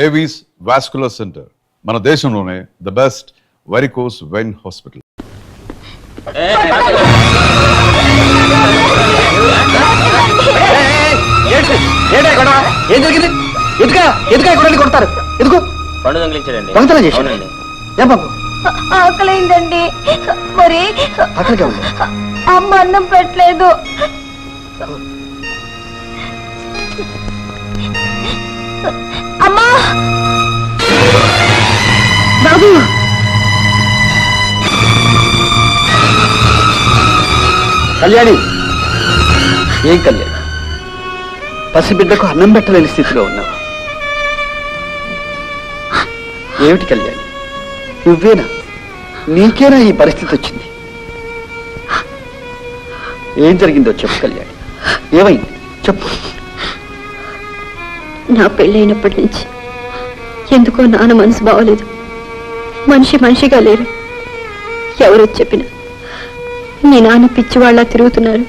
Avis vascular centre మన దేశంలోనే the best varicose vein hospital. ఏం జరిగింది? కొడతారు ఎందుకు? పండు దొంగిలించాడండి. దొంగతనం చేశాడండి. ఏం బాబు? ఆకలైందండి. మరి ఆకలిగా ఉంది. అమ్మ అన్నం పెట్టలేదు. అమ్మా బాబు కళ్యాణి, ఏం కళ్యాణి, పసిబిడ్డకు అన్నం పెట్టలేని స్థితిలో ఉన్నావు. ఏమిటి కళ్యాణి, నువ్వేనా? నీకేనా ఈ పరిస్థితి వచ్చింది? ఏం జరిగిందో చెప్పు కళ్యాణి. ఏమైంది చెప్పు. నా పెళ్ళైనప్పటి నుంచి ఎందుకో నాన్న మనసు బాగోలేదు. మనిషిగా లేరు. ఎవరో చెప్పినా నీ నాన్న పిచ్చివాళ్ళ తిరుగుతున్నారు,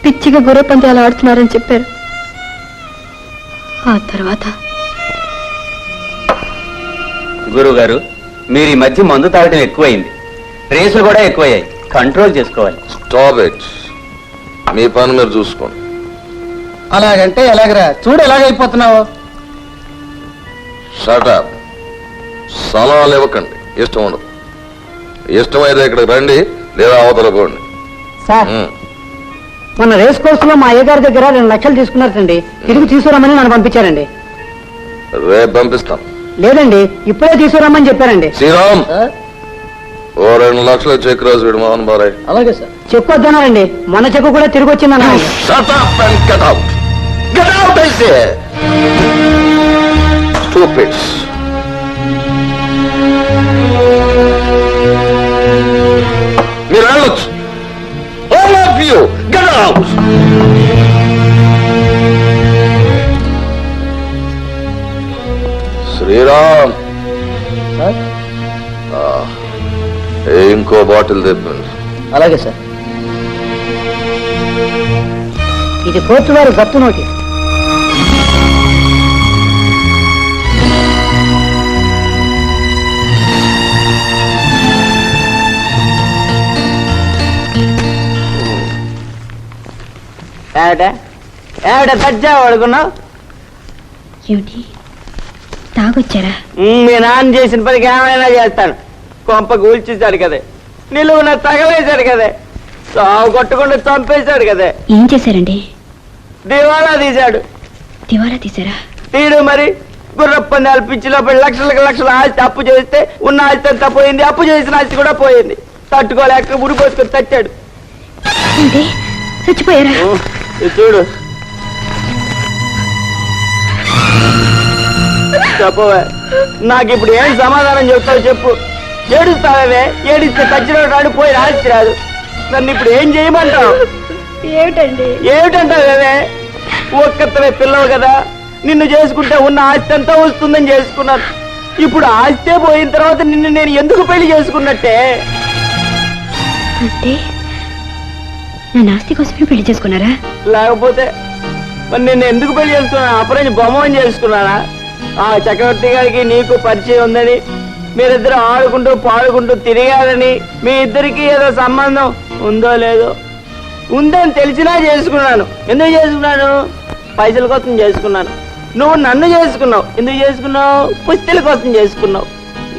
పిచ్చిగా గుర్ర పందాలు ఆడుతున్నారని చెప్పారు. ఆ తర్వాత గురువు గారు, మీరు ఈ మధ్య మందు తాగడం ఎక్కువైంది, రేసులు కూడా ఎక్కువయ్యాయి, కంట్రోల్ చేసుకోవాలి. Stop it. మీ పని మీరు చూసుకోండి. అలాగంటే ఎలాగరా? చూడు ఎలాగైపోతున్నావు. షటప్. సలహాలు ఇవ్వకండి. ఇష్టం ఉండదు. ఇష్టమైతే ఇక్కడికి రండి, లేదా అవతల పోండి. సార్, మన రేస్ కోర్స్ లో మా అయ్యగారి దగ్గర 2 లక్షలు తీసుకున్నారండి. తిరిగి తీసుకురామని నన్ను పంపించారండి. రేపు పంపిస్తాం. లేదండి, ఇప్పుడే తీసుకురామని చెప్పారండి. శ్రీరామ్, ఓ 2 లక్షల చెక్ రాసి వీడు మోహన్ బారాయ్. అలాగే సార్. చెక్కు వద్దన్నారండి. మన చెక్కు కూడా తిరిగి వచ్చిందన్నా. Shut up and get out. Get out, I say. Stupids. మీరు వెళ్ళొచ్చు. All of you, get out. Sriram, ఇంకో బాటిల్ తెప్పండి. అలాగే సార్. ఇది కోర్టు వారి గత్తు నోటీస్. దజ్జా వాడుకున్నావు. ఏమిటి తాగొచ్చారా? మీ నాన్న చేసిన పనికి ఏమైనా చేస్తాను. కొంప కూల్చేశాడు కదే, నిలువున తగలేశాడు కదే, సాగు కొట్టకుండా చంపేశాడు కదే. ఏం చేశారండి? దివాలా తీశాడు. దివాలా తీశారా? తీడు మరి. గుర్రప్పందాలు పిచ్చి లోపల లక్షల ఆస్తి అప్పు చేస్తే ఉన్న ఆస్తి అంతా పోయింది, అప్పు చేసిన ఆస్తి కూడా పోయింది. తట్టుకోలేక ముడిపోసుకొని తచ్చాడు. అంటే చచ్చిపోయారా? ఇది చూడు. చెప్పవే, నాకు ఇప్పుడు ఏం సమాధానం చెప్తావు చెప్పు. ఏడుస్తావే, ఏడిస్తే తచ్చిన రాడు, పోయి ఆస్తి రాదు. నన్ను ఇప్పుడు ఏం చేయమంటావు? ఏమిటంటావే? ఒక్కతవే పిల్లవు కదా, నిన్ను చేసుకుంటే ఉన్న ఆస్తి అంతా వస్తుందని చేసుకున్నాను. ఇప్పుడు ఆస్తే పోయిన తర్వాత నిన్ను నేను ఎందుకు పెళ్లి చేసుకున్నట్టే? అంటే నా ఆస్తి కోసమే పెళ్లి చేసుకున్నారా? లేకపోతే మరి నిన్ను ఎందుకు పెళ్లి చేసుకున్నాను? అప్పుడే బొమ్మని చేసుకున్నానా? ఆ చక్రవర్తి గారికి నీకు పరిచయం ఉందని, మీరిద్దరు ఆడుకుంటూ పాడుకుంటూ తిరిగారని, మీ ఇద్దరికి ఏదో సంబంధం ఉందో లేదో ఉందని తెలిసినా చేసుకున్నాను. ఎందుకు చేసుకున్నాను? పైసల కోసం చేసుకున్నాను. నువ్వు నన్ను చేసుకున్నావు. ఎందుకు చేసుకున్నావు? పుస్తల కోసం చేసుకున్నావు.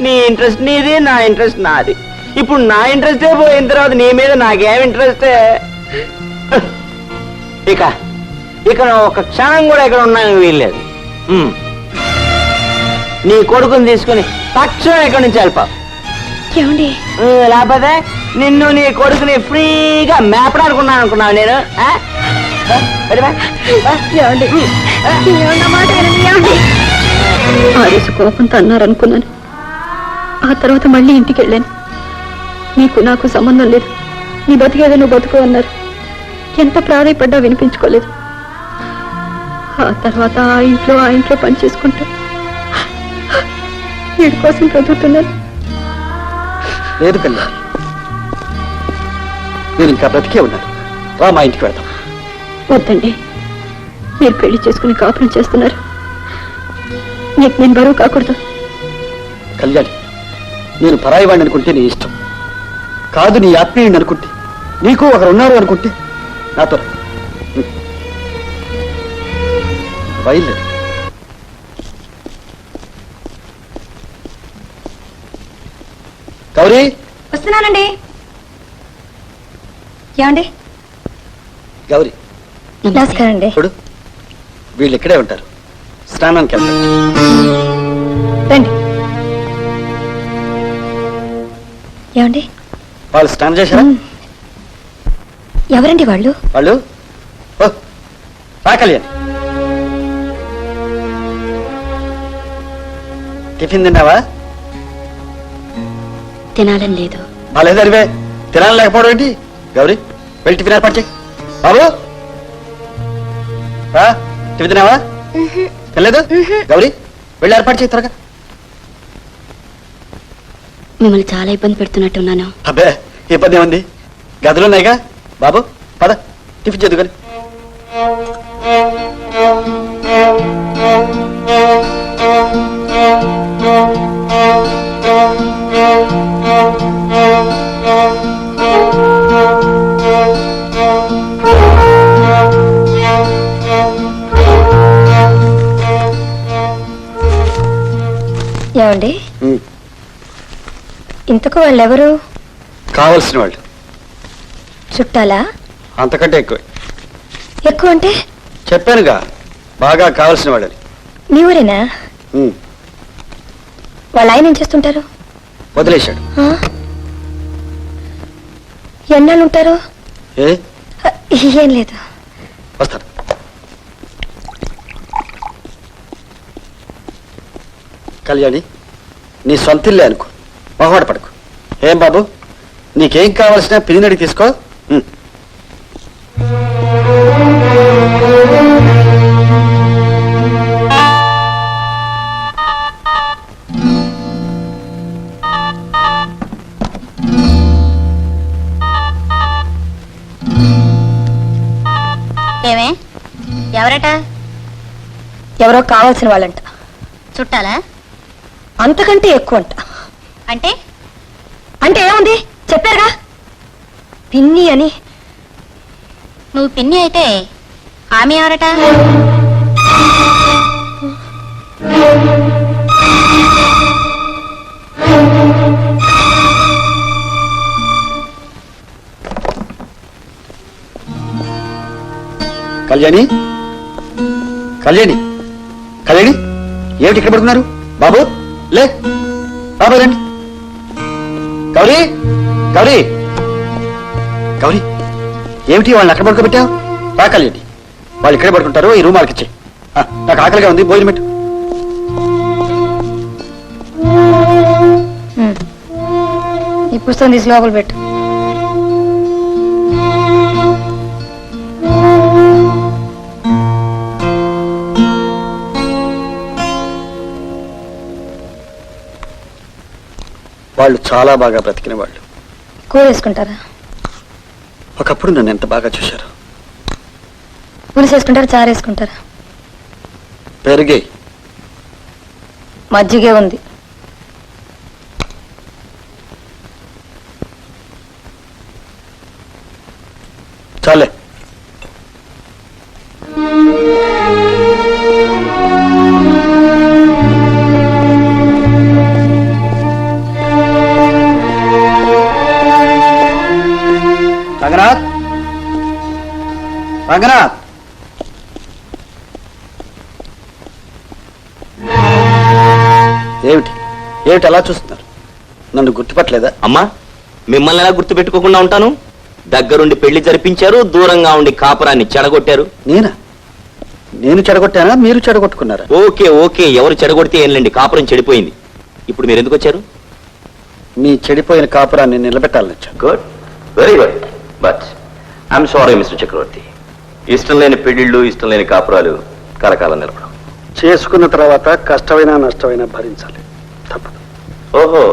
నీ ఇంట్రెస్ట్ నీది, నా ఇంట్రెస్ట్ నాది. ఇప్పుడు నా ఇంట్రెస్టే పోయిన తర్వాత నీ మీద నాకేం ఇంట్రెస్టే? ఇక ఒక క్షణం కూడా ఇక్కడ ఉన్నాను వీల్లేదు. నీ కొడుకుని తీసుకుని తక్షణం ఇక్కడి నుంచి వెళ్ళిపోవు. లేకపోతే నిన్ను నీ కొడుకుని ఫ్రీగా మేపడానుకున్నాను అనుకున్నావు నేను. ఆరేసు కోపంతో అన్నారనుకున్నాను. ఆ తర్వాత మళ్ళీ ఇంటికి వెళ్ళాను. నీకు నాకు సంబంధం లేదు, నీ బతికేదో నువ్వు బతుకు అన్నారు. ఎంత ప్రాధాయపడ్డా వినిపించుకోలేదు. ఆ తర్వాత ఆ ఇంట్లో పని చేసుకుంటా వీడి కోసం బ్రతుకుతున్నాను. లేదు కళ్యాణ్, నేను ఇంకా బ్రతికే ఉన్నాను. రా, మా ఇంటికి వెళ్దాం. వద్దండి, మీరు పెళ్లి చేసుకుని కాపురం చేస్తున్నారు. నీకు నేను బరువు కాకూడదు. కళ్యాణి, నేను పరాయి వాడిని అనుకుంటే నీ ఇష్టం కాదు, నీ ఆత్మీయుడిని అనుకుంటే, నీకు ఒకరు ఉన్నారు అనుకుంటే నాతో బయలుదేరు. గౌరీ, వస్తున్నానండి. ఏమండి? గౌరీ నమస్కారం అండి. ఇప్పుడు వీళ్ళు ఇక్కడే ఉంటారు, స్నానానికి వెళ్తారు. రండి. ఏమండి? వాళ్ళు స్నానం చేశారా? ఎవరండి వాళ్ళు? వాళ్ళు ఓ రా కళ్యాణ్, టిఫిన్ తిన్నావా? తినాలని లేదు. బాలేదు అరివే, తినాలని లేకపోవడం ఏంటి? గౌరీ, వెళ్ళి టిఫిన్ ఏర్పాటు చేయి. బాబు రా, టిఫిన్ తిన్నావా? తినలేదు? గౌరీ, వెళ్ళి ఏర్పాటు చేయి త్వరగా. మిమ్మల్ని చాలా ఇబ్బంది పెడుతున్నట్టున్నాను. అబ్బే, ఇబ్బంది ఏముంది, గదులు ఉన్నాయిగా. బాబు పద, టిఫిన్ చేద్దు కానీ. ఏమండి? ఇంతకు వాళ్ళెవరు? కావలసిన వాళ్ళు. చుట్టాలా? అంతకంటే ఎక్కువ. ఎక్కువ అంటే? చెప్పానుగా, బాగా కావలసిన వాళ్ళని. మీ ఊరేనా? వాళ్ళ ఆయన ఏం చేస్తుంటారు? వదిలేశాడు. ఎన్నాళ్ళు ఉంటారు? ఏ ఏం లేదు. వస్తాను. కళ్యాణి, నీ సొంతిల్లే అనుకో, మొహమాట పడుకో. ఏం బాబు, నీకేం కావాల్సిన పిల్లినడికి తీసుకో. ఏమే, ఎవరట? ఎవరో కావాల్సిన వాళ్ళంట. చుట్టాలా? అంతకంటే ఎక్కువ అంట. అంటే? అంటే ఏముంది, చెప్పారుగా, పిన్ని అని. నువ్వు పిన్ని అయితే ఆమె ఎవరట? కళ్యాణి, కళ్యాణి, కళ్యాణి, ఏమిటి ఇక్కడ పడుతున్నారు? బాబు లే, బాబు రండి. గౌరీ, గౌరీ, గౌరీ, ఏమిటి వాళ్ళని అక్కడ పడుకోబెట్టావు? రా కళ్యాణి, వాళ్ళు ఇక్కడే పడుకుంటారు, ఈ రూమ్ వాళ్ళకి ఇచ్చే. నాకు ఆకలిగా ఉంది, భోజనం పెట్టు. ఈ పుస్తకం తీసి లోపల పెట్టు. వాళ్ళు చాలా బాగా బ్రతికిన వాళ్ళు. కూర వేసుకుంటారా? ఒకప్పుడు నన్ను ఎంత బాగా చూశారు. పులుసు వేసుకుంటారా, చారు వేసుకుంటారా? పెరిగే మజ్జిగే ఉంది. చాలే. రంగనాథ్, రంగనాథ్, ఏమిటి ఏమిటి అలా చూస్తున్నారు? నన్ను గుర్తుపట్టలేదా? అమ్మా, మిమ్మల్ని ఎలా గుర్తు పెట్టుకోకుండా ఉంటాను? దగ్గరుండి పెళ్లి జరిపించారు, దూరంగా ఉండి కాపురాన్ని చెడగొట్టారు. నేనా? నేను చెడగొట్టానా, మీరు చెడగొట్టుకున్నారా? ఓకే ఓకే, ఎవరు చెడగొడితే ఏంలేండి, కాపురం చెడిపోయింది. ఇప్పుడు మీరు ఎందుకు వచ్చారు? మీ చెడిపోయిన కాపురాన్ని నిలబెట్టాలని వచ్చాను. Good, very good. But I'm sorry mister Chakravarthy, ఇష్టం లేని పెళ్లిళ్ళు, ఇష్టం లేని కాపురాలు కలకాలం నిలబడం. చేసుకున్న తర్వాత కష్టమైనా నష్టమైనా భరించాలి, తప్పదు. ఓహో,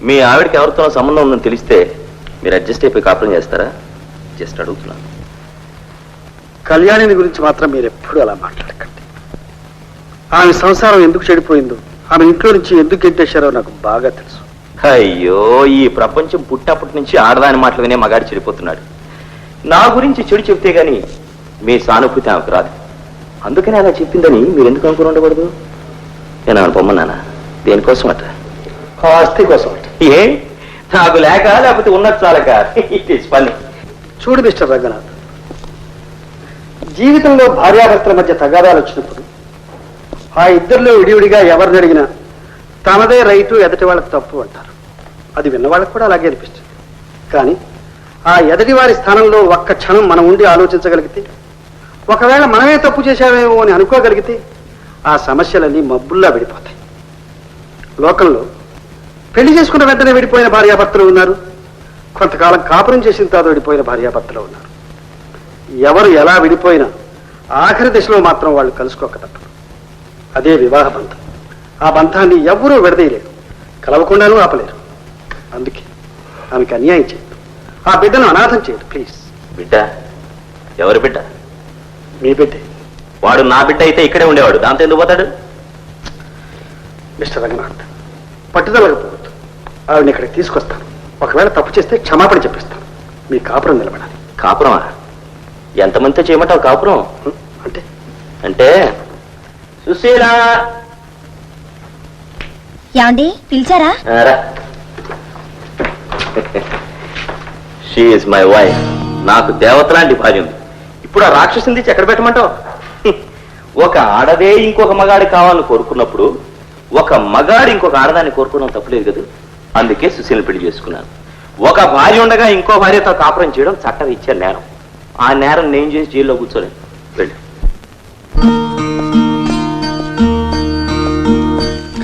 మీ ఆవిడకి ఎవరితో సంబంధం ఉందని తెలిస్తే మీరు అడ్జస్ట్ అయిపోయి కాపురం చేస్తారా? జస్ట్ అడుగుతున్నాను. కళ్యాణిని గురించి మాత్రం మీరు ఎప్పుడు అలా మాట్లాడకండి. ఆమె సంసారం ఎందుకు చెడిపోయిందో, ఆమె ఇంట్లో నుంచి ఎందుకు గెంటేశారో నాకు బాగా తెలుసు. అయ్యో, ఈ ప్రపంచం పుట్టప్పటి నుంచి ఆడదాని మాటలు వినే మగాడు చెడిపోతున్నాడు. నా గురించి చెడు చెప్తే గాని మీ సానుభూతి ఆమెకు రాదు. అందుకని అలా చెప్పిందని మీరు ఎందుకు అనుకుని ఉండకూడదు? నేను ఆమె పొమ్మన్నానా? దేనికోసం అట? ఆస్తి కోసం అంట. ఏ నాకు లేక లేకపోతే ఉన్నది చాలక? It is funny. చూడు మిస్టర్ రంగనాథ్, జీవితంలో భార్యాభర్తల మధ్య తగాదాలు వచ్చినప్పుడు ఆ ఇద్దరిలో విడివిడిగా ఎవరిని అడిగినా తమదే రైటు, ఎదటి వాళ్ళకి తప్పు అంటారు. అది విన్నవాళ్ళకి కూడా అలాగే అనిపిస్తుంది. కానీ ఆ ఎదటి వారి స్థానంలో ఒక్క క్షణం మనం ఉండి ఆలోచించగలిగితే, ఒకవేళ మనమే తప్పు చేశామేమో అని అనుకోగలిగితే ఆ సమస్యలన్నీ మబ్బుల్లా విడిపోతాయి. లోకంలో పెళ్లి చేసుకున్న వెంటనే విడిపోయిన భార్యాభర్తలు ఉన్నారు, కొంతకాలం కాపురం చేసిన తర్వాత విడిపోయిన భార్యాభర్తలు ఉన్నారు. ఎవరు ఎలా విడిపోయినా ఆఖరి దశలో మాత్రం వాళ్ళు కలుసుకోక తప్పదు. అదే వివాహ బంధం. ఆ బంధాన్ని ఎవ్వరూ విడదీయలేరు, కలవకుండానూ ఆపలేరు. అందుకే ఆమెకి అన్యాయం చేయదు, ఆ బిడ్డను అనాథం చేయదు. ప్లీజ్. బిడ్డ? ఎవరు బిడ్డ? మీ బిడ్డే. వాడు నా బిడ్డ అయితే ఇక్కడే ఉండేవాడు, దాంతో ఎందుకు పోతాడు? మిస్టర్ రంగనాథ్, పట్టుదలగా పోవద్దు. ఆవిడని ఇక్కడికి తీసుకొస్తాను. ఒకవేళ తప్పు చేస్తే క్షమాపణ చెప్పిస్తాను. మీ కాపురం నిలబడాలి. కాపురమా? ఎంతమందితో చేయమంటావు కాపురం? అంటే అంటే సుశీలా, ఏమండి పిలిచారా? She is my wife. నాకు దేవత లాంటి భార్య ఉంది. ఇప్పుడు ఆ రాక్షసుని తెచ్చి ఎక్కడ పెట్టమంటావు? ఒక ఆడదే ఇంకొక మగాడి కావాలని కోరుకున్నప్పుడు ఒక మగాడు ఇంకొక ఆడదాన్ని కోరుకోవడం తప్పులేదు కదా. అందుకే సుశీలను పెళ్లి చేసుకున్నాను. ఒక భార్య ఉండగా ఇంకో భార్యతో కాపురం చేయడం చట్టం ఇచ్చే నేరం. ఆ నేరం నేను చేసి జైల్లో కూర్చోలేను. వెళ్ళి.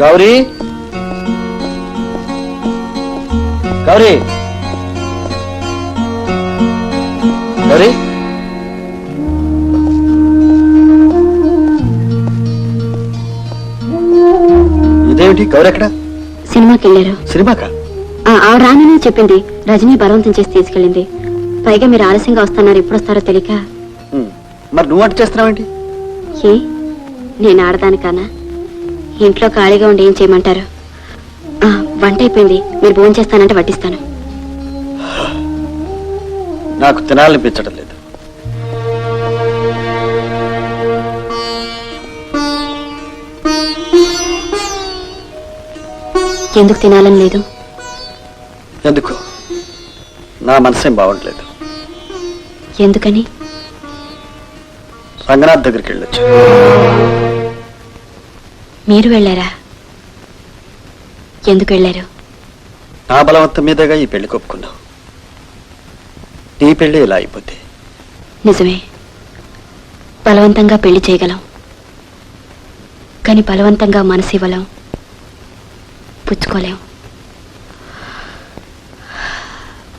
గౌరీ, గౌరీ, గౌరీ, ఇదేమిటి? గౌరీ ఎక్కడ? సినిమాకి వెళ్ళారు. సినిమాకా? ఆవిడ రాననే చెప్పింది. రజనీ బలవంతం చేసి తీసుకెళ్ళింది. పైగా మీరు ఆలస్యంగా వస్తున్నారు, ఎప్పుడు వస్తారో తెలియక. మరి నువ్వు అటు చేస్తున్నావేంటి? ఏ నేను ఆడదానికానా? ఇంట్లో ఖాళీగా ఉండి ఏం చేయమంటారు? వంట అయిపోయింది, మీరు భోజనం చేస్తానంటే వడ్డిస్తాను. నాకు తినాలనిపించడం లేదు. ఎందుకు తినాలని లేదు? ఎందుకు? నా మనసేం బాగుండలేదు. ఎందుకని? రంగనాథ్ దగ్గరికి వెళ్ళొచ్చు. మీరు వెళ్ళారా? ఎందుకు వెళ్ళారు? నా బలవంతం మీదగా ఈ పెళ్లి కొప్పుకున్నావు. నీ పెళ్లి ఇలా అయిపోతే? నిజమే, బలవంతంగా పెళ్లి చేయగలం, కానీ బలవంతంగా మనసు ఇవ్వలేం, పుచ్చుకోలేం.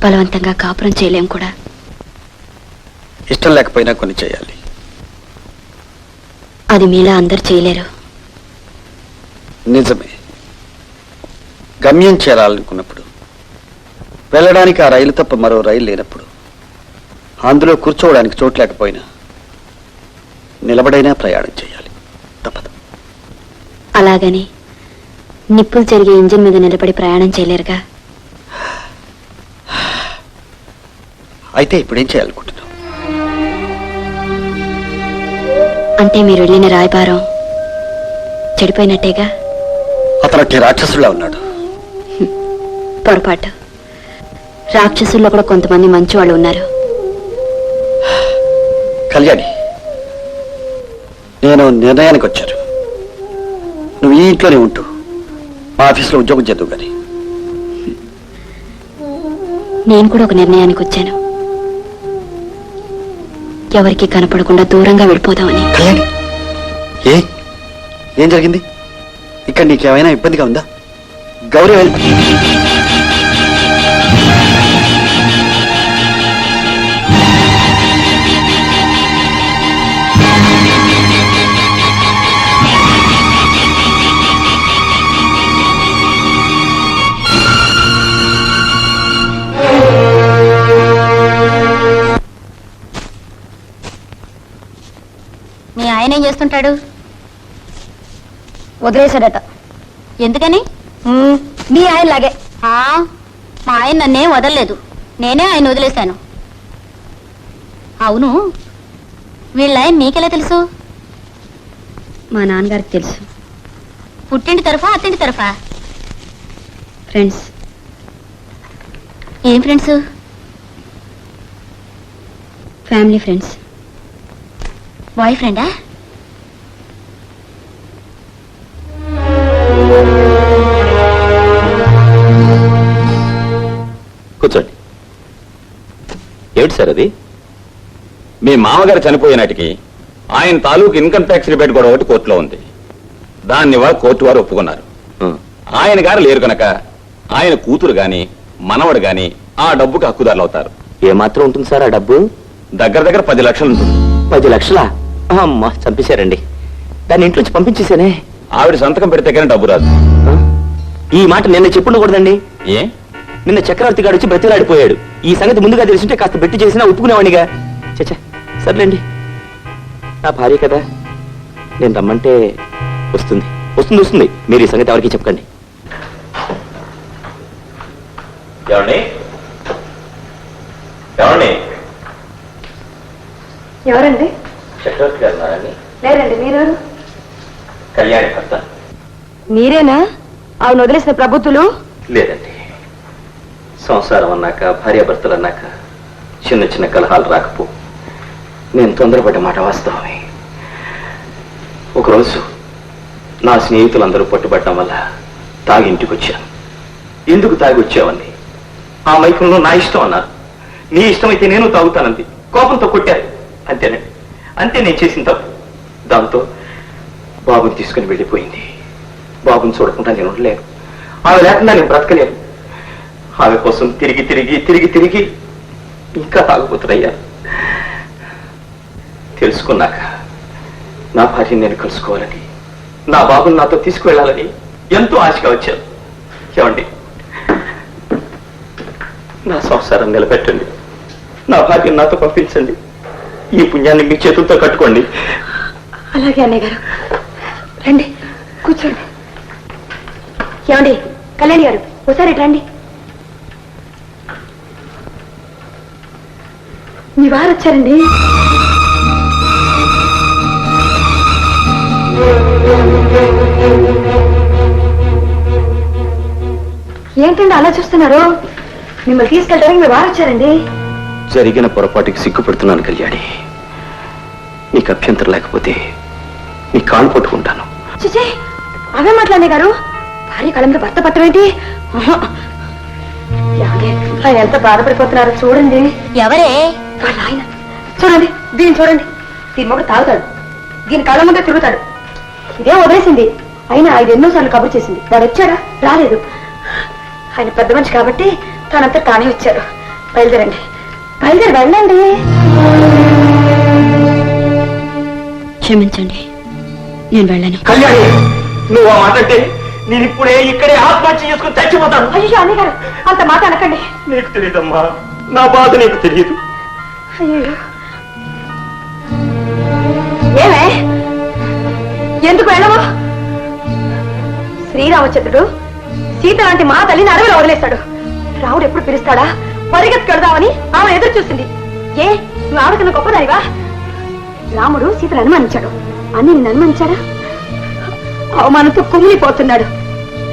బలవంతంగా కాపురం చేయలేం కూడా. ఇష్టం లేకపోయినా కొన్ని చేయాలి. అది మీలా అందరు చేయలేరు. నిజమే. గమ్యం చేరాలనుకున్నప్పుడు, వెళ్ళడానికి ఆ రైలు తప్ప మరో రైలు లేనప్పుడు, అందులో కూర్చోవడానికి చోటు లేకపోయినా నిలబడైనా ప్రయాణం చేయాలి. తప్పదు. అలాగని నిప్పులు జరిగే ఇంజిన్ మీద నిలబడి ప్రయాణం చేయలేరుగా. అయితే ఇప్పుడేం చేయాలనుకుంటున్నావు? అంటే మీరు వెళ్ళిన రాయబారం చెడిపోయినట్టేగా. అతనట్టి రాక్షసులా ఉన్నాడు. పొరపాటు. రాక్షసుల్లో కూడా కొంతమంది మంచి వాళ్ళు ఉన్నారు. కళ్యాణి, నేను నిర్ణయానికి వచ్చాను. నువ్వు ఈ ఇంట్లోనే ఉంటూ మా ఆఫీస్లో ఉద్యోగం చేద్దావు కానీ. నేను కూడా ఒక నిర్ణయానికి వచ్చాను. ఎవరికి కనపడకుండా దూరంగా వెళ్ళిపోదామని. కళ్యాణి, ఏం జరిగింది? ఇక్కడ నీకేమైనా ఇబ్బందిగా ఉందా? గౌరీ వెళ్ళి మీ ఆయన ఏం చేస్తుంటాడు? వదిలేశాడట. ఎందుకని? మీ ఆయనలాగే. మా ఆయన నన్నేం వదలలేదు, నేనే ఆయన వదిలేశాను. అవును, వీళ్ళ ఆయన నీకెలా తెలుసు? మా నాన్నగారికి తెలుసు. పుట్టింటి తరఫా అత్తింటి తరఫా? ఫ్రెండ్స్. ఏం ఫ్రెండ్స్? Family friends. బాయ్ ఫ్రెండా? కూర్చోండి. ఏమిటి సార్ అది? మీ మామగారు చనిపోయే నాటికి ఆయన తాలూకు ఇన్కమ్ ట్యాక్స్ రిబేట్ కూడా ఒకటి కోర్టులో ఉంది. దాన్ని వాళ్ళు కోర్టు వారు ఒప్పుకున్నారు. ఆయన గారు లేరు కనుక ఆయన కూతురు గాని మనవడు గాని ఆ డబ్బుకి హక్కుదారులు అవుతారు. ఏమాత్రం ఉంటుంది సార్ ఆ డబ్బు? దగ్గర 10 లక్షలు ఉంటుంది. 10 లక్షలా? అమ్మా, చంపేశారండి. దాన్ని ఇంట్లోంచి పంపించేశానే. ఆవిడ సంతకం పెడితే కానీ డబ్బు రాదు. ఈ మాట నిన్న చెప్పుండకూడదండి. ఏ? నిన్న చక్రవర్తి గారు వచ్చి బ్రతిలాడిపోయాడు. ఈ సంగతి ముందుగా తెలిసింటే కాస్త బెట్టి చేసినా ఒప్పుకునేవాడిగా. చచ్చా, సర్లేండి, నా భార్య కదా, నేను రమ్మంటే వస్తుంది. వస్తుంది. మీరు ఈ సంగతి ఎవరికి చెప్పకండి. ఎవరండి? చక్రవర్తి గారు ఉన్నారని. లేరండి. మీరు? కళ్యాణి భర్త. మీరేనా ఆవిడ వదిలేసిన ప్రభుత్వులు? లేదండి, సంసారం అన్నాక భార్యాభర్తలు అన్నాక చిన్న చిన్న కలహాలు రాకపో. నేను తొందరపడ్డ మాట వాస్తవమే. ఒకరోజు నా స్నేహితులందరూ పట్టుబట్టడం వల్ల తాగి ఇంటికి వచ్చాను. ఎందుకు తాగి వచ్చావండి? ఆ మైకంలో నా ఇష్టం అన్నారు. నీ ఇష్టమైతే నేను తాగుతానంది. కోపంతో కొట్టారు. అంతేనండి, అంతే నేను చేసిన తప్పు. దాంతో బాబుని తీసుకుని వెళ్ళిపోయింది. బాబుని చూడకుండా నేను ఉండలేను. ఆమె లేకుండా నేను బ్రతకలేను. ఆమె కోసం తిరిగి ఇంకా తాగుపోతున్నాయ్యా. తెలుసుకున్నాక నా భార్యని నేను కలుసుకోవాలని, నా బాబుని నాతో తీసుకువెళ్ళాలని ఎంతో ఆశగా వచ్చాను. ఏమండి, నా సంసారం నిలబెట్టండి. నా భార్యను నాతో పంపించండి. ఈ పుణ్యాన్ని మీ చేతులతో కట్టుకోండి. అలాగే అన్నయ్య గారు, రండి కూర్చోండి. ఏమండి, కళ్యాణి గారు ఒకసారి రండి. మీ వారు వచ్చారండి. ఏంటండి అలా చూస్తున్నారు? మిమ్మల్ని తీసుకెళ్ళడానికి మీ వారు వచ్చారండి. జరిగిన పొరపాటుకి సిగ్గుపడుతున్నాను కళ్యాణి. నీకు అభ్యంతరం లేకపోతే నీ కాలు పట్టుకుంటాను. చిచే, అవే మాట్లాడే గారు. భార్య కళంతో భర్త పట్టం ఏంటి? ఆయన ఎంత బాధపడిపోతున్నారో చూడండి. ఎవరే? వాళ్ళ ఆయన. చూడండి, దీన్ని చూడండి. దీని మొక్క తాగుతాడు, దీని కళ్ళ ముందే తిరుగుతాడు. ఇదే వదిలేసింది. అయినా 5 ఎన్నోసార్లు కబురు చేసింది. వాడు వచ్చాడా? రాలేదు. ఆయన పెద్ద మనిషి కాబట్టి తనంతా తానే వచ్చాడు. బయలుదేరండి, వెళ్ళండి. క్షమించండి, నేను వెళ్ళను. కళ్యాణి, నువ్వు ఆ మాట్లాడితే నేను ఇప్పుడే ఇక్కడే ఆత్మహత్య చేసుకుని చచ్చిపోతాను. అయ్యో అన్నయ్య గారు, అంత మాట అనకండి. నీకు తెలియదమ్మా, నా బాధ నీకు తెలియదు. అయ్యో, ఏమే ఎందుకు వెళ్ళవు? శ్రీరామచంద్రుడు సీత లాంటి మా తల్లిని అడవిలో వదిలేస్తాడు. రాముడు ఎప్పుడు పిలుస్తాడా పరిగెత్తుకెడదామని ఆమె ఎదురు చూసింది. ఏ నువ్వు ఆవిడకన్నా గొప్పదానివా? రాముడు సీతను అనుమానించాడు. అన్ని నిన్ను అనుమానించాడా? అవమానంతో కుమిలిపోతున్నాడు.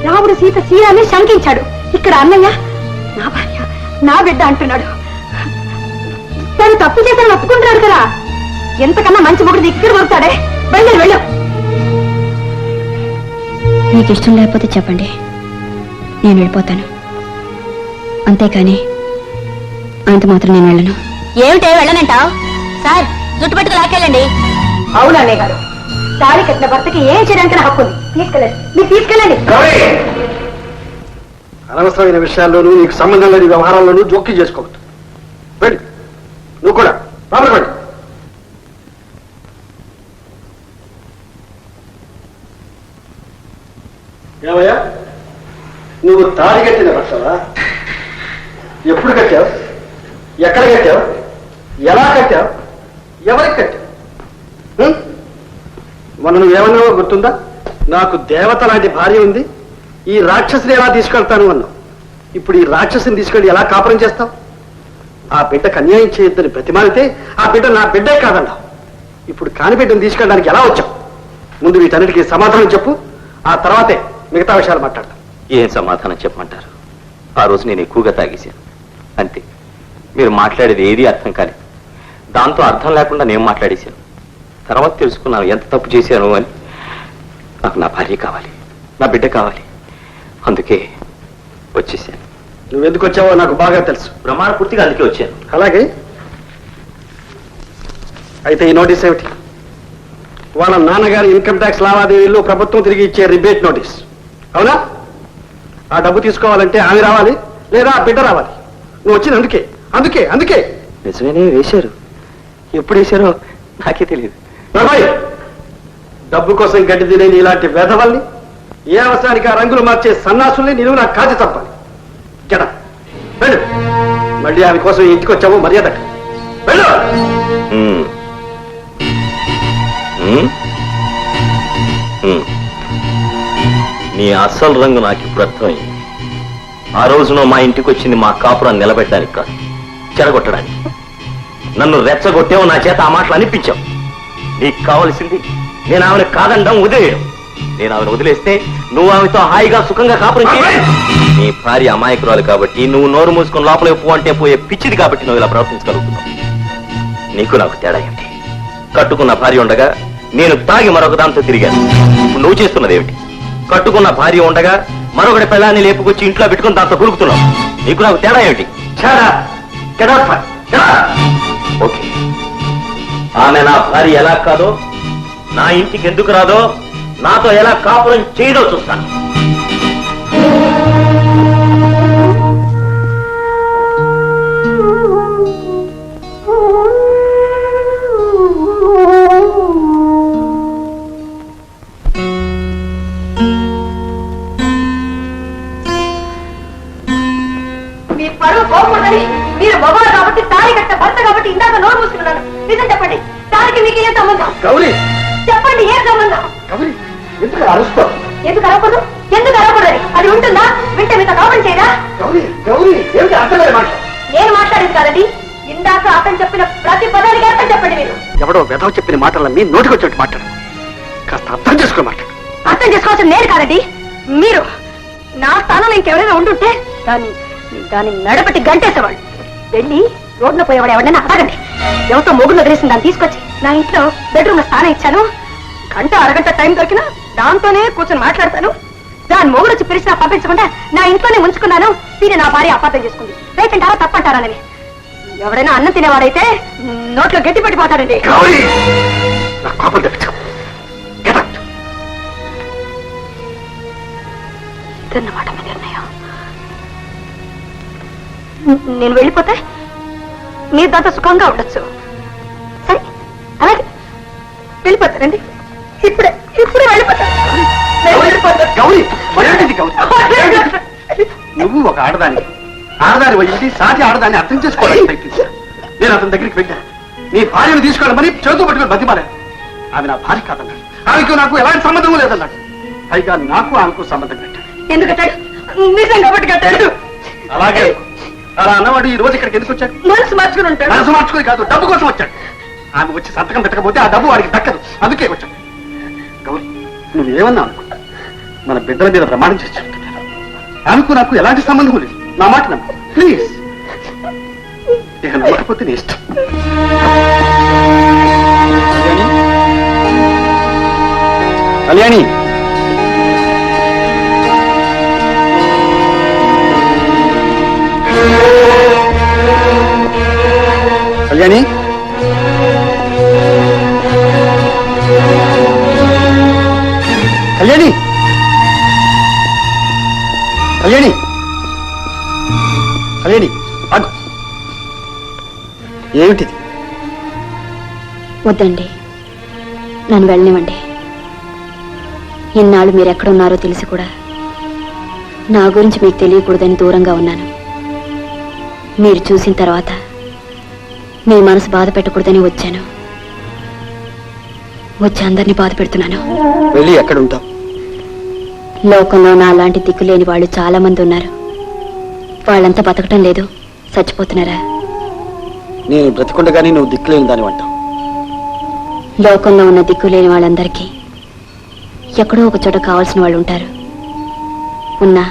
రాముడు సీత సీరాన్ని శంకించాడు. ఇక్కడ అన్నయ్య నా భార్య నా బిడ్డ అంటున్నాడు. తను తప్పు చేశాను ఒప్పుకుంటున్నాడు కదా. ఎంతకన్నా మంచి మొగుడు నీకు ఇక్కడ దొరుకుతాడే. వెళ్ళు. మీకు ఇష్టం లేకపోతే చెప్పండి, నేను వెళ్ళిపోతాను. అంతేకాని అంత మాత్రం నేను వెళ్ళను. ఏమిటే వెళ్ళనంటావు? సార్, జుట్టు పట్టుకు లాకెళ్ళండి. అవును అన్నయ్య గారు, తాళి కట్టిన భర్తకి ఏం చేయడానికి హక్కు ఉంది. తీసుకెళ్ళండి, మీరు తీసుకెళ్ళండి. అనవసరమైన విషయాల్లోనూ నీకు సంబంధం లేని వ్యవహారాల్లోనూ జోక్యం చేసుకోవద్దు. వెళ్ళి నువ్వు కూడా రాబడి. ఏమయ్యా, నువ్వు తాళి కట్టిన భర్తవా? ఎప్పుడు కట్టావు? ఎక్కడ కట్టావు? ఎలా కట్టావు? ఎవరికి కట్టావు? మొన్న నువ్వేమన్నావో గుర్తుందా? నాకు దేవత లాంటి భార్య ఉంది, ఈ రాక్షసుని ఎలా తీసుకెళ్తాను అన్నావు. ఇప్పుడు ఈ రాక్షసుని తీసుకెళ్ళి ఎలా కాపురం చేస్తావు? ఆ బిడ్డకు అన్యాయం చేయొద్దని ప్రతిమానితే ఆ బిడ్డ నా బిడ్డే కాదన్నావు. ఇప్పుడు కాని బిడ్డను తీసుకెళ్ళడానికి ఎలా వచ్చావు? ముందు వీటన్నిటికీ సమాధానం చెప్పు, ఆ తర్వాతే మిగతా విషయాలు మాట్లాడతాం. ఏం సమాధానం చెప్పమంటారు? ఆ రోజు నేను ఎక్కువగా తాగేశాను, అంతే. మీరు మాట్లాడేది ఏది అర్థం కాలేదు. దాంతో అర్థం లేకుండా నేను మాట్లాడేశాను. తర్వాత తెలుసుకున్నాను ఎంత తప్పు చేశాను అని. నాకు నా భార్య కావాలి, నా బిడ్డ కావాలి, అందుకే వచ్చేసాను. నువ్వెందుకు వచ్చావో నాకు బాగా తెలుసు. ప్రమాణ పూర్తిగా అందుకే వచ్చాను. అలాగే అయితే ఈ నోటీస్ ఏమిటి? వాళ్ళ నాన్నగారి ఇన్కమ్ ట్యాక్స్ లావాదేవీలు ప్రభుత్వం తిరిగి ఇచ్చే రిబేట్ నోటీస్, అవునా? ఆ డబ్బు తీసుకోవాలంటే ఆమె రావాలి, లేదా ఆ బిడ్డ రావాలి. నువ్వు వచ్చింది అందుకే అందుకే అందుకే నిజమేనే వేశారు. ఎప్పుడు వేశారో నాకే తెలియదు. బాబాయ్, డబ్బు కోసం గడ్డి తినేది ఇలాంటి వేధవల్ని, ఏ అవసరానికి ఆ రంగులు మార్చే సన్నాసుల్ని నీవు నాకు కాచి చంపాలి. జడ వెళ్ళు, మళ్ళీ ఆమె కోసం ఇంటికి వచ్చావు, మర్యాద వెళ్ళు. నీ అసలు రంగు నాకు ఇప్పుడు అర్థమైంది. ఆ రోజున మా ఇంటికి వచ్చింది మా కాపురాన్ని నిలబెట్టడానికి కాదు, చెడగొట్టడానికి. నన్ను రెచ్చగొట్టేవు, నా చేత ఆ మాటలు అనిపించావు. నీకు కావలసింది నేను ఆమెను కాదండం, వదిలేయడం. నేను ఆమెను వదిలేస్తే నువ్వు ఆమెతో హాయిగా సుఖంగా కాపురం చేయాలి. నీ భార్య అమాయకురాలు కాబట్టి, నువ్వు నోరు మూసుకొని లోపల పో అంటే పోయే పిచ్చిది కాబట్టి నువ్వు ఇలా ప్రవర్తించగలుగుతున్నావు. నీకు నాకు తేడా ఏంటి? కట్టుకున్న భార్య ఉండగా నేను తాగి మరొక దాంతో తిరిగాను. ఇప్పుడు నువ్వు చేస్తున్నది ఏమిటి? కట్టుకున్న భార్య ఉండగా మరొకటి పిల్లాన్ని లేపుకొచ్చి ఇంట్లో పెట్టుకుని దాంతో గురుకుతున్నావు. నీకు నాకు తేడా ఏమిటి? ఓకే, ఆమె నా భార్య ఎలా కాదో, నా ఇంటికి ఎందుకు రాదో, నాతో ఎలా కాపురం చేయడో చూస్తాను. మీ పరువు పోకూడదని మీరు మగవారు కాబట్టి, తాళి కట్ట భర్త కాబట్టి ఇందాక నోరు మూసుకున్నాను. నిజం చెప్పండి, దానికి మీకు ఏం సంబంధం? గౌరీ, చెప్పండి, ఏం సంబంధం? గౌరీ, ఎందుకు అరుస్తావు? ఎందుకు అరవకూడదు? ఎందుకు అరవకూడదని అది ఉంటుందా? వింటే మీతో కాపం చేయరా? గౌరీ, గౌరీ, ఏమిటి అర్థమైన మాట? నేను మాట్లాడేది కాదండి, ఇందాక అతను చెప్పిన ప్రతి పదానికి అర్థం చెప్పండి. మీరు ఎవడో వెధవ చెప్పిన మాటలన్నీ నోటికొచ్చినట్టు మాట్లాడు. కాస్త అర్థం చేసుకుని మాట్లాడు. అర్థం చేసుకోవాల్సిన నేను కాదండి, మీరు. నా స్థానంలో ఇంకెవరైనా ఉంటుంటే దాన్ని నడబట్టి గంటేసేవాళ్ళు. వెళ్ళి రోడ్లో పోయేవాడు ఎవరైనా అడగండి. ఎవరితో మొగుడు వదిలేసిన దాన్ని తీసుకొచ్చి నా ఇంట్లో బెడ్రూమ్ లో స్థానం ఇచ్చాను. గంట అరగంట టైం దొరికినా దాంతోనే కూర్చొని మాట్లాడతాను. దాని మొగుడు వచ్చి పిలిచినా పంపించకుండా నా ఇంట్లోనే ఉంచుకున్నాను. దీన్ని నా భార్య అపార్థం చేసుకుంది. రైట్ అంటారా తప్పంటారానని. ఎవరైనా అన్నం తినేవాడైతే నోట్లో గట్టి పెట్టిపోతాడండి. ఇదన్నమాట మీ నిర్ణయం. నేను వెళ్ళిపోతే మీరు దాంతో సుఖంగా ఉండొచ్చు. సరే, అలాగే వెళ్ళిపోతారండి. ఇప్పుడే వెళ్ళిపోతాను. నువ్వు ఒక ఆడదాని వచ్చి సాటి ఆడదాన్ని అర్థం చేసుకోవాలని ప్రయత్నించా. నేను అతని దగ్గరికి వెళ్ళాను. నీ భార్యను తీసుకోవడమని చేతులు పట్టుకుని బతిమాలాను. ఆమె నా భార్య కాదన్నాడు. ఆమెకు నాకు ఎలాంటి సంబంధం లేదన్నాడు. పైగా నాకు ఆమెకు సంబంధం కట్టాడు. ఎందుకు కట్టాడు? నిజం కాబట్టి కట్టాడు. అలాగే అలా అన్నవాడు ఈ రోజు ఇక్కడికి ఎందుకు వచ్చాడు? మనసు మార్చుకుని ఉంటాడు. మనసు మార్చుకుని కాదు, డబ్బు కోసం వచ్చాడు. ఆమె వచ్చి సంతకం పెట్టకపోతే ఆ డబ్బు వాడికి దక్కదు, అందుకే వచ్చాడు. గౌరీ, నువ్వేమన్నా అనుకో, మన బిడ్డల మీద ప్రమాణం చేసి చెప్తున్నాను. ఆమెకు నాకు ఎలాంటి సంబంధం లేదు. నా మాట నమ్ము ప్లీజ్. ఇక నమ్మకపోతే నీ ఇష్టం. కళ్యాణి, కళ్యాణి, కళ్యాణి, కళ్యాణి, కళ్యాణి, ఆగు. ఏమిటిది? వద్దండి, నన్ను వెళ్ళనివ్వండి. ఇన్నాళ్ళు మీరు ఎక్కడున్నారో తెలిసి కూడా నా గురించి మీకు తెలియకూడదని దూరంగా ఉన్నాను. మీరు చూసిన తర్వాత మీ మనసు బాధ పెట్టకూడదని వచ్చాను. వచ్చి అందరినీ బాధ పెడుతున్నాను. వెళ్ళి ఎక్కడ ఉంటావు? లోకంలో నా అలాంటి దిక్కులేని వాళ్ళు చాలా మంది ఉన్నారు. వాళ్ళంతా బతకటం లేదు, చచ్చిపోతున్నారా? నేను బ్రతికుండగానే నువ్వు దిక్కులేని దాని అంటావు. లోకంలో ఉన్న దిక్కులేని వాళ్ళందరికీ ఎక్కడో ఒక చోట కావాల్సిన వాళ్ళు ఉంటారు. ఉన్నా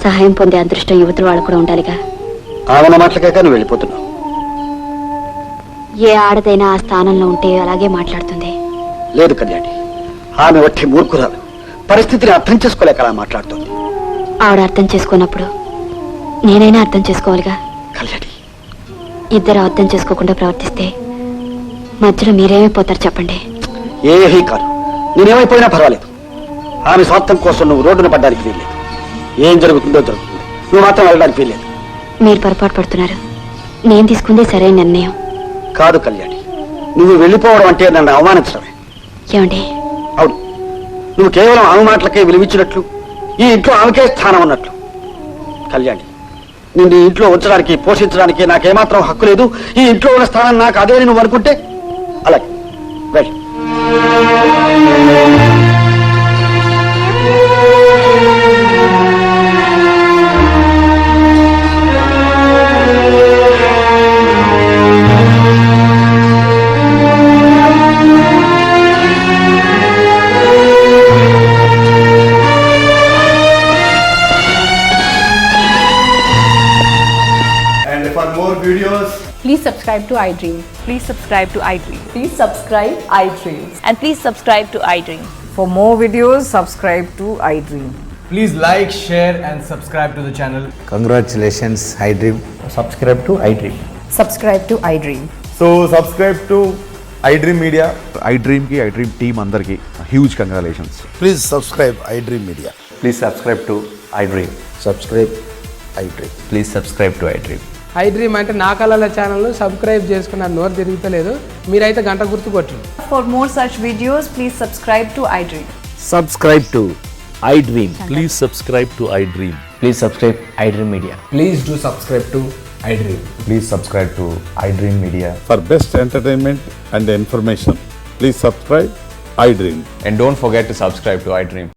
సహాయం పొందే అదృష్టం యువతుల వాళ్ళు కూడా ఉండాలిగా. ఆమెన మాటలకాక నువ్వు వెళ్ళిపోతున్నావు. ఏ ఆడదైనా ఆ స్థానంలో ఉంటే అలాగే మాట్లాడుతుంది. లేదు కళ్యాణి, ఆమె వట్టి మూర్ఖురాలు. పరిస్థితిని అర్థం చేసుకోలేక అలా మాట్లాడుతోంది. ఆవిడ అర్థం చేసుకున్నప్పుడు నేనైనా అర్థం చేసుకోవాలిగా. కళ్యాణి, ఇద్దరు అర్థం చేసుకోకుండా ప్రవర్తిస్తే మధ్యలో మీరేమైపోతారు చెప్పండి. ఏమీ కాదు. నేనేమైపోయినా పర్వాలేదు. ఆమె స్వార్థం కోసం నువ్వు రోడ్డున పడ్డానికి వీల్లేదు. ఏం జరుగుతుందో జరుగుతుంది, నువ్వు మాత్రం వెళ్ళడానికి వీల్లేదు. మీరు పొరపాటు పడుతున్నారు. నేను తీసుకుందే సరైన నిర్ణయం. కాదు కళ్యాణి, నువ్వు వెళ్ళిపోవడం అంటే నన్ను అవమానించడమే. ఏమండి, అవును, నువ్వు కేవలం ఆమె మాటలకే విలువిచ్చినట్లు, ఈ ఇంట్లో ఆమెకే స్థానం ఉన్నట్లు. కళ్యాణి, నిన్ను ఈ ఇంట్లో ఉంచడానికి పోషించడానికి నాకేమాత్రం హక్కు లేదు. ఈ ఇంట్లో ఉన్న స్థానం నాకు అదే నువ్వు అనుకుంటే అలాగే వెళ్ళి. And for more videos, Please subscribe to iDream. Please subscribe to iDream. Please subscribe iDream. And please subscribe to iDream. For more videos, subscribe to iDream. please like, share and subscribe to the channel. Congratulations, iDream. Subscribe to iDream. Subscribe to iDream. So subscribe to iDream Media. iDream ki iDream team andarki huge congratulations. Please subscribe iDream Media. Please subscribe to iDream. Subscribe iDream. Please subscribe to iDream. iDream అంటే నా కళల channel subscribe చేసుకున్న నోరు తిరుగుతలేదు. మీరైతే గంట గుర్తు కొట్టండి. For more such videos, please subscribe to iDream. Subscribe to iDream. Please subscribe to iDream. Please subscribe iDream Media. Please do subscribe to iDream. Please subscribe to iDream Media. For best entertainment and information, please subscribe iDream. And don't forget to subscribe to iDream.